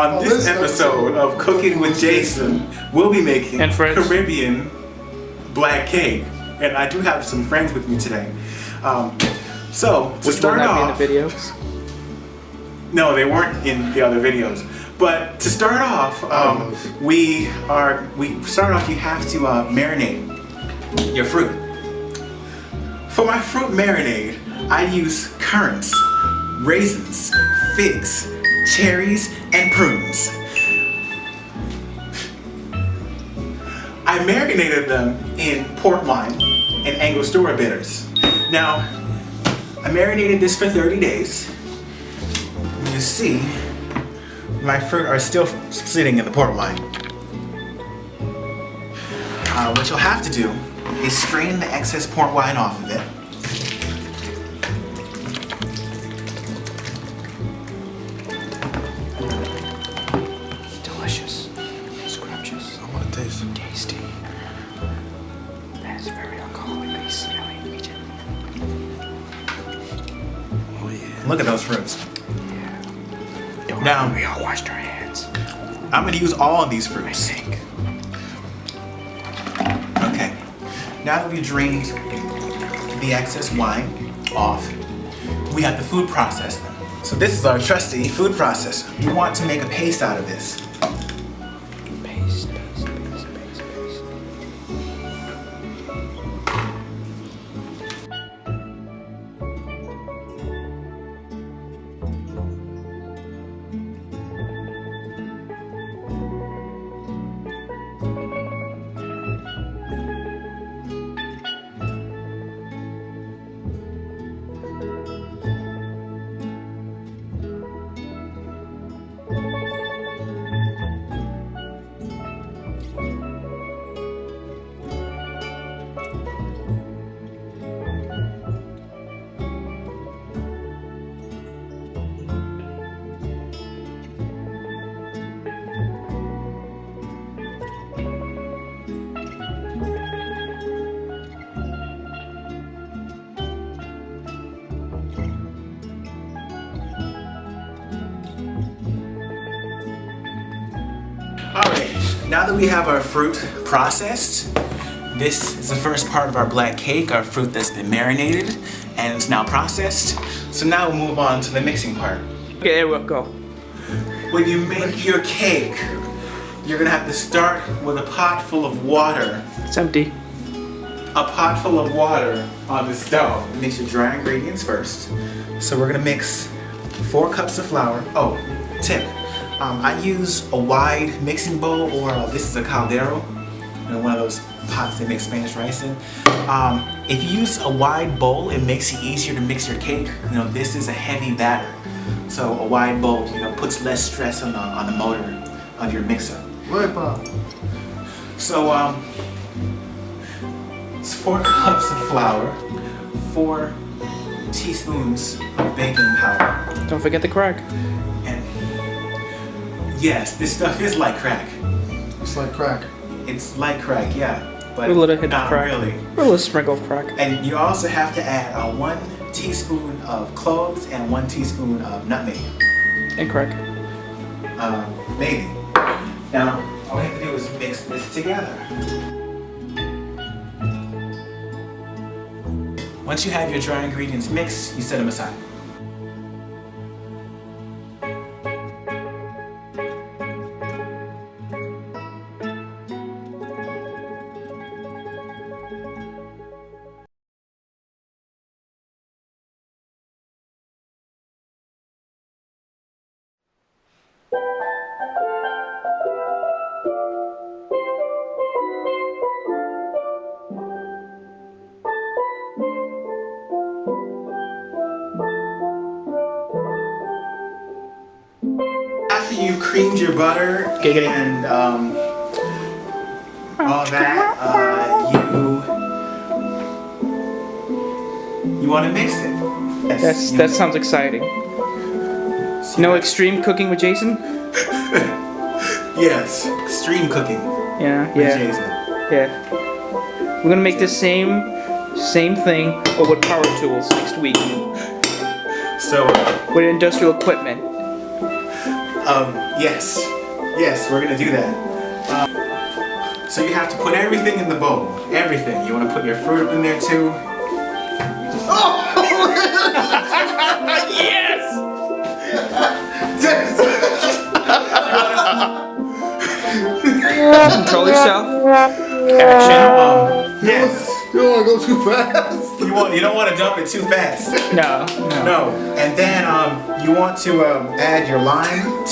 On this episode of Cooking with Jason, we'll be making Caribbean black cake, and I do have some friends with me today. So to start off, be in the videos? No, they weren't in the other videos. But to start off, you have to marinate your fruit. For my fruit marinade, I use currants, raisins, figs, cherries, and prunes. I marinated them in port wine and Angostura bitters. Now, I marinated this for 30 days. You see, my fruit are still sitting in the port wine. What you'll have to do is strain the excess port wine off of it. Delicious. Scrumptious. I want to taste it. Tasty. That is very alcoholic. Smelly region. Oh yeah. Look at those fruits. Yeah. Don't now we all washed our hands. I'm going to use all of these fruits. I think. Okay. Now that we've drained the excess wine off, we have to food process them. So this is our trusty food processor. We want to make a paste out of this. Paste. Alright, now that we have our fruit processed, this is the first part of our black cake, our fruit that's been marinated and it's now processed. So now we'll move on to the mixing part. Okay, there we go. When you make your cake, you're gonna have to start with a pot full of water. It's empty. A pot full of water on the stove. Mix your dry ingredients first. So we're gonna mix 4 cups of flour. Oh, tip. I use a wide mixing bowl, or this is a caldero, one of those pots they make Spanish rice in. If you use a wide bowl, it makes it easier to mix your cake. This is a heavy batter, so a wide bowl, puts less stress on the motor of your mixer. Right, Bob. So it's 4 cups of flour, 4 teaspoons of baking powder. Don't forget the crack. Yes, this stuff is like crack. It's like crack. It's like crack, yeah. But a little hit of not crack. really. A little sprinkle of crack. And you also have to add 1 teaspoon of cloves and 1 teaspoon of nutmeg. And crack. Maybe. Now, all we have to do is mix this together. Once you have your dry ingredients mixed, you set them aside. After you've creamed your butter and all that, you want to mix it. Yes, That sounds exciting. No extreme cooking with Jason? Yes, extreme cooking Yeah, with yeah, Jason. yeah. We're gonna make the same thing, but with power tools next week. So, With industrial equipment. Yes. Yes, we're gonna do that. So you have to put everything in the bowl. Everything. You want to put your fruit up in there too. Yes! Control yourself. Action. Yes. You don't want to go too fast. You don't want to dump it too fast. No. No. And then you want to add your lime.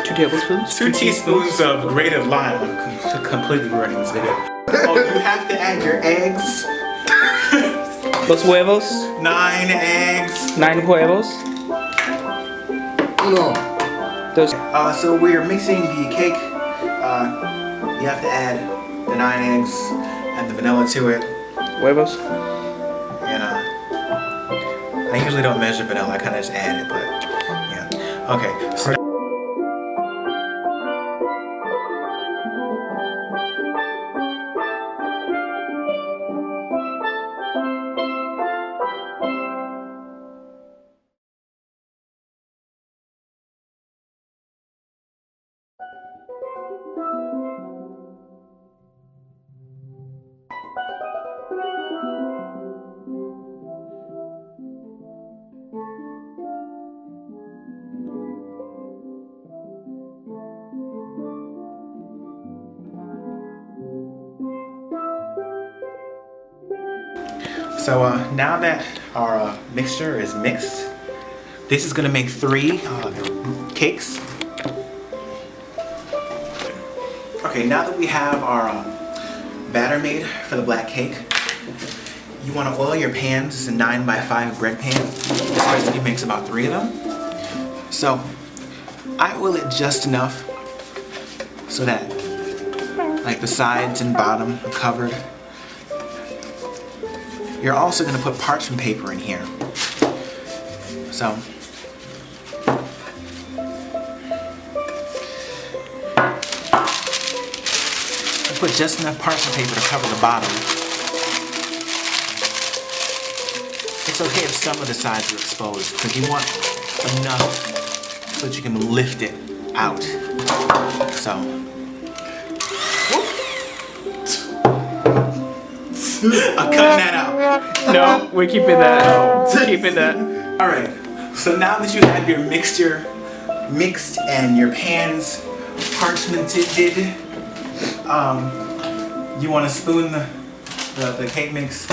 2 tablespoons. 2 teaspoons of grated lime. I'm completely ruining this video. Oh, you have to add your eggs. Los huevos. 9 eggs. 9 huevos. No. Those. So we're mixing the cake. You have to add the 9 eggs and the vanilla to it. Huevos. And I usually don't measure vanilla. I kind of just add it, but yeah. Okay. So now that our mixture is mixed, this is gonna make 3 cakes. Okay, now that we have our batter made for the black cake, you want to oil your pans. This is a 9x5 bread pan. This recipe makes about 3 of them. So I oil it just enough so that like the sides and bottom are covered. You're also going to put parchment paper in here. So put just enough parchment paper to cover the bottom. It's okay if some of the sides are exposed because you want enough so that you can lift it out. So. I'm cutting that out. No, we're keeping that. Keeping that. Alright, so now that you have your mixture mixed and your pans parchmented, you want to spoon the cake mix.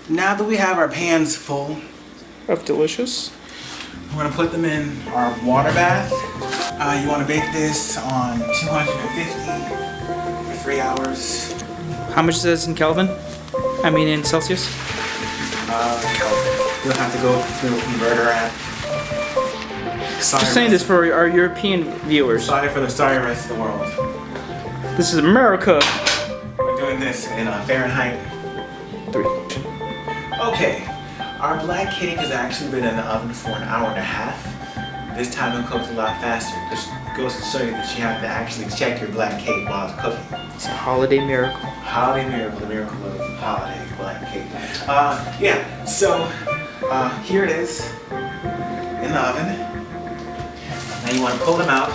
Now that we have our pans full Of delicious. we're going to put them in our water bath. You want to bake this on 250 for 3 hours. How much is this in Kelvin? I mean in Celsius? You'll have to go through a converter app. Just saying this for our European viewers. Sorry for the rest of the world. This is America. We're doing this in Fahrenheit. 3. Okay, our black cake has actually been in the oven for an hour and a half. This time it cooked a lot faster because it goes to show you that you have to actually check your black cake while it's cooking. It's a holiday miracle. Holiday miracle, the miracle of holiday black cake. Yeah, so here it is in the oven. Now you want to pull them out.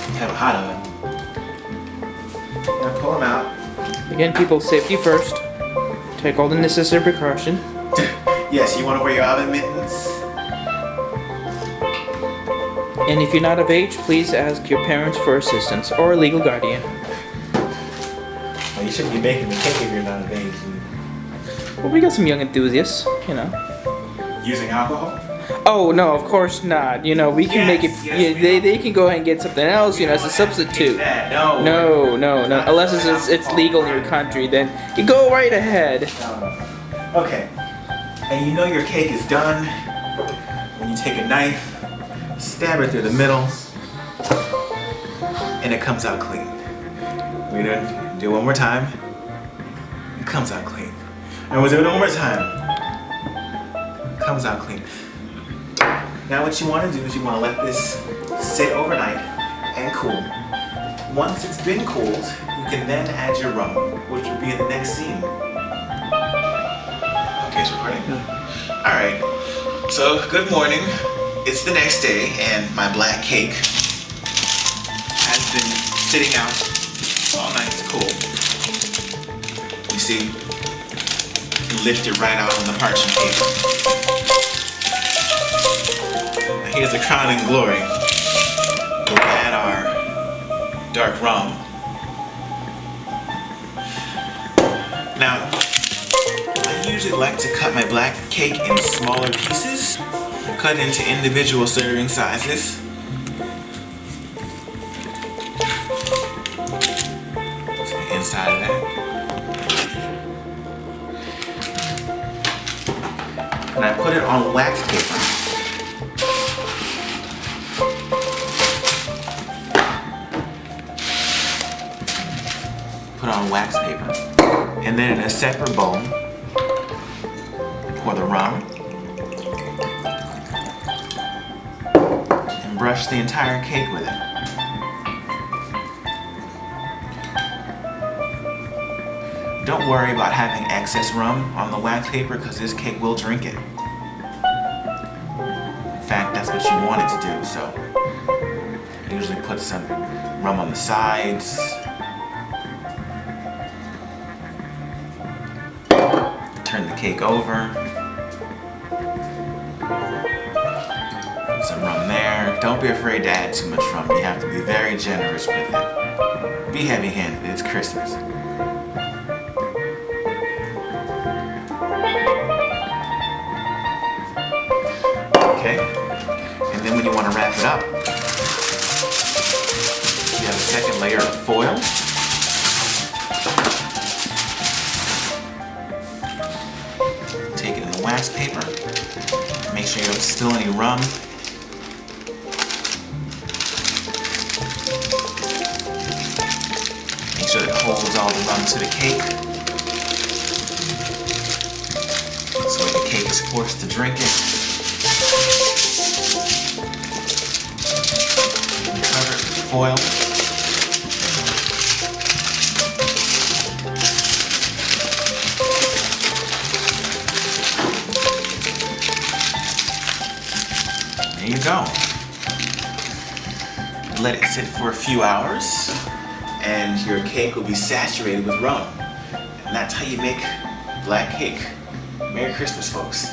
You have a hot oven. You want to pull them out. Again, people, safety first. Take all the necessary precaution. Yes, you want to wear your oven mittens. And if you're not of age, please ask your parents for assistance or a legal guardian. Well, you shouldn't be making the cake if you're not of age. Well, we got some young enthusiasts, you know. Using alcohol? Oh no, of course not. You know, we can make it. Yes, They can go ahead and get something else, you know, as a substitute. No. No. Unless it's legal in your country, then you go right ahead. Okay. And you know your cake is done when you take a knife, stab it through the middle, and it comes out clean. We're gonna do it one more time. It comes out clean. And we'll do it one more time. Comes out clean. Now what you want to do is you want to let this sit overnight and cool. Once it's been cooled, you can then add your rum, which will be in the next scene. Okay, it's recording? Alright, so good morning. It's the next day and my black cake has been sitting out all night to cool. You see, you lift it right out on the parchment paper. Here's the crowning glory. We'll add our dark rum. Now, I usually like to cut my black cake in smaller pieces, cut into individual serving sizes. That's the inside of that. And I put it on wax paper. Put on wax paper. And then in a separate bowl, pour the rum and brush the entire cake with it. Don't worry about having excess rum on the wax paper because this cake will drink it. In fact, that's what you want it to do, so I usually put some rum on the sides. Turn the cake over. Put some rum there. Don't be afraid to add too much rum. You have to be very generous with it. Be heavy-handed, it's Christmas. Okay, and then when you want to wrap it up, you have a second layer of foil. Take it in the wax paper. Make sure you don't spill any rum. Make sure it holds all the rum to the cake. So the cake is forced to drink it. Cover it with foil. There you go. Let it sit for a few hours and your cake will be saturated with rum. And that's how you make black cake. Merry Christmas, folks.